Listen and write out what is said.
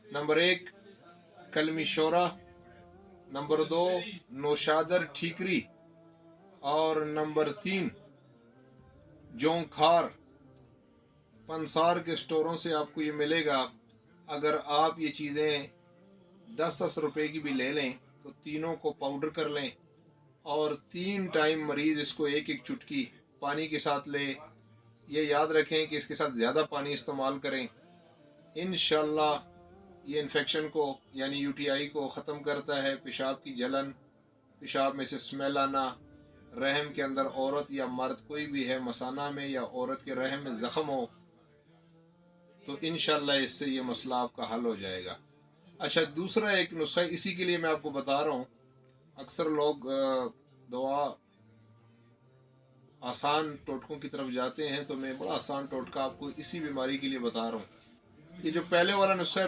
Number 1 कलमी शोरा, number 2 नौशादर ठीकरी और number 3 जोंखार। पंसार के स्टोरों से आपको ये मिलेगा। अगर आप ये चीज़ें 10-10 रुपए की भी ले लें तो तीनों को पाउडर कर लें और 3 टाइम मरीज़ इसको एक एक चुटकी पानी के साथ ले। ये याद रखें कि इसके साथ ज़्यादा पानी इस्तेमाल करें। इंशाल्लाह ये इन्फेक्शन को यानी यूटीआई को ख़त्म करता है। पेशाब की जलन, पेशाब में से स्मेल आना, रहम के अंदर औरत या मर्द कोई भी है मसाना में या औरत के रहम में ज़ख़म हो तो इंशाल्लाह इससे ये मसला आपका हल हो जाएगा। अच्छा, दूसरा एक नुस्खा इसी के लिए मैं आपको बता रहा हूँ। अक्सर लोग दवा आसान टोटकों की तरफ जाते हैं, तो मैं बड़ा आसान टोटका आपको इसी बीमारी के लिए बता रहा हूँ। ये जो पहले वाला नुस्खा है